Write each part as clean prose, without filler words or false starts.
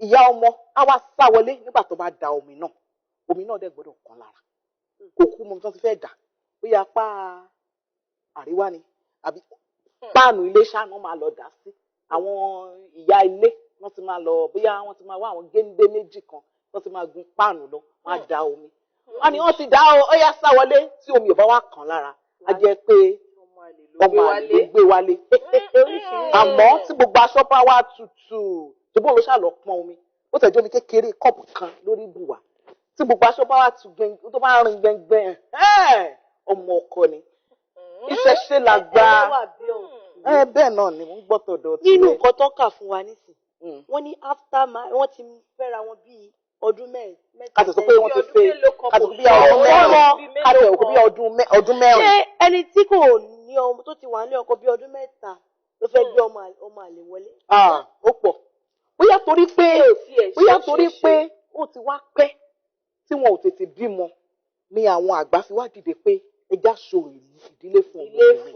ìyá ọmọ á wá sá wọlé nígbà tó bá da omi náà dẹ̀ gbọ́dọ̀ kàn lára kò kú mọ tó ti fẹ́ dà bóyá apá àríwá ni àbí páànù ilé ṣáná máa lọ dà sí àwọn ìyá ilé wọ́n ti máa lọ bóyá wọ́n ti máa wá àwọn géńdé méjì kan wọ́n ti máa gun páànù lọ wọ́n á da omi wọ́n ní wọ́n ti dá ó yá sá wọlé tí omi ò bá wá kàn lára á jẹ́ pé ọmọ àlè ló gbé wálé àmọ́ tí gbogbo aṣọ bá wá tutù tó bó ló ṣàlọ pọn omi ó tẹ̀jú omi kékeré kọ́ọ̀pù kan lórí ibùwà tí gbogbo aṣọ bá wá tó bá rìn gbẹngbẹn ọmọ ọkọ ni ìṣẹ̀ṣe làgbà bẹ́ẹ̀ náà ni mo ń gbọ́ tọ̀dọ̀ tí nínú nǹkan tó kà fún wa nísìn wọ́n ní after wọ́n ti fẹ́ra wọn bíi ọdún mẹ́ta kàtẹ́ sọ pé wọ́n ti fẹ́ kàtẹ́ bí ọdún mẹ́rin. ṣé ẹni tí kò ní ọmọ tó ti wà ní ọkọ bí ọdún mẹ́ta ló fẹ́ gbé ọmọ àlè wọlé? Ó pọ̀ bóyá torí pé ó ti wá pẹ́ tí wọn ò tètè bímọ ni àwọn àgbà fi wá dìde pé ẹja ṣòro ìdílé fún ọmọbìnrin.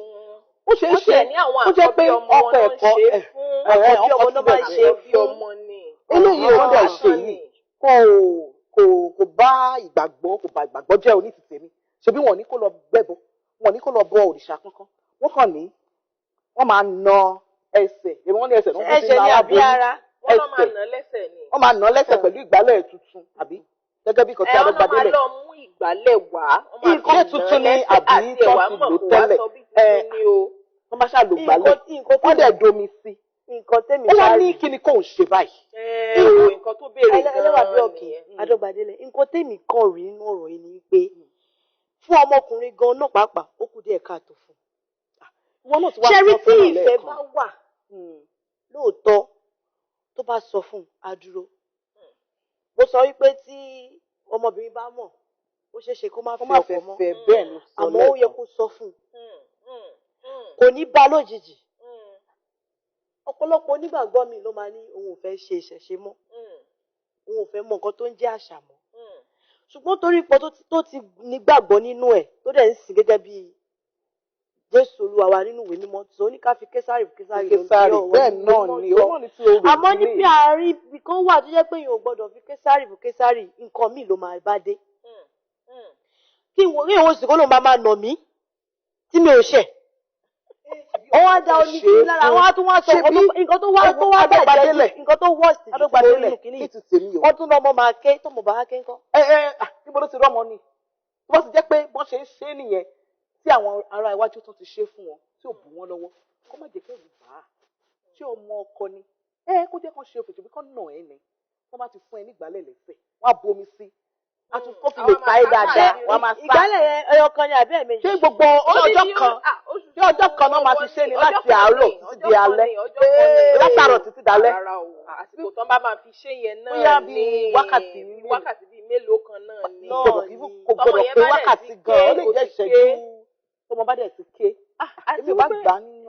Ó ṣe é ṣe ó jẹ́ pé ọkọ ẹ̀kọ́ ọmọ náà máa ṣe bí ọmọ ni. eléyìí ó dẹ̀ ṣe yìí kò bá ìgbàgbọ́ jẹ́ onítìtèmi ṣebí wọn ní kó lọ gbẹ́bọ wọn ní kó lọ bọ òrìṣà kankan wọ́n kàn ní wọ́n máa na ẹsẹ̀ èmi wọ́n ní ẹsẹ̀ náà ẹsẹ̀ ní àbí ara wọ́n máa nà lẹ́sẹ̀ pẹ̀lú ìgbálẹ̀ tuntun àbí gẹ́gẹ́ bí nǹkan tí Adégbadé lẹ̀. wọ́n máa lọ mú ìgbálẹ̀ wá. nǹkan tuntun ni àbí tó ti lò tẹ́lẹ̀ wọ́n bá ṣàlò gbálẹ̀ wọ́n dẹ̀ domi sí. nǹkan tẹ́mi ó wá ní kí ni kò ń ṣe báyìí. nǹkan tó béèrè gan-an ẹlẹ́wà bí ọ̀kẹ́ Adégbadé lẹ̀ nǹkan tẹ́mi kàn rí nínú ọ̀rọ̀ yìí ni pé fún ọmọkùnrin gan-an náà pàápàá ó kù díẹ̀ káàtó fún. ṣẹ́rí tí ìfẹ́ bá wà lóòótọ́ tó bá sọ fún un á dúró. mo sọ wípé tí ọmọbìnrin bá mọ̀ ó ṣeé ṣe kó má fẹ́ ọkọ mọ́ àmọ́ ó yẹ kó sọ fún un kò ní bá lójijì. ọ̀pọ̀lọpọ̀ onígbàgbọ́ mi ló máa ní òun ò fẹ́ ṣe ìṣẹ̀ṣe mọ́ òun ò fẹ́ mọ nǹkan tó ń jẹ́ àṣà mọ́ ṣùgbọ́n torí ipò tó ti nígbàgbọ́ nínú ẹ̀ tó dẹ̀ ń sìn gẹ́gẹ́ bí Jésù Olúwa wa nínú ìwé mímọ́ tó ní ká fi Késárì bẹ́ẹ̀ náà ni ó ní tí o rò àmọ́ ní bí àárín ibì kan wà tó jẹ́ pé èèyàn ò gbọ́dọ̀ fi Késárì nǹkan míì ló máa bá dé kí ìwọ sì kó ló máa nà mí tí mi ò ṣẹ̀ wọ́n wá da omi sí lára wọ́n á tún wá sọ nǹkan tó wá bàjẹ́ nǹkan tó wọ́ sí nínú kìíní wọ́n tún lọ́mọ máa ké tọ́mọ bá ké ńkọ́. níbo ló ti rọ́mọ ni wọ́n ti jẹ́ pé wọ́n ṣe ń ṣe nìyẹn tí àwọn ará iwájú tó ti ṣe fún wọn tí ò bù wọ́n lọ́wọ́ kó má jẹ́ kí ẹ̀rù bà á tí ọmọ ọkọ ni kó jẹ́ kán ṣe òfin ṣùgbọ́n kán nà ẹ́ ni wọ́n bá ti fún ẹ nígbàlẹ̀ lẹ́sẹ̀ wọ́n á bomi sí kó fi lè ta ẹ́ dáadáa wọ́n á máa sá. ìgbàlẹ̀ yẹn ẹyọ kan ni àbí ẹ̀mejì. ṣé gbogbo ọjọ́ kan náà máa ti ṣe ni láti àárọ̀ títí di alẹ́ látàárọ̀ títí dalẹ́. àsìkò tán bá máa fi ṣe yẹn náà bóyá bíi wákàtí bíi mélòó kan náà ni. kò gbọdọ̀ pé wákàtí gan-an ó lè jẹ́ ìṣẹ́jú tó mo bá dẹ̀ ti ké èmi ò bá gbà á nínú.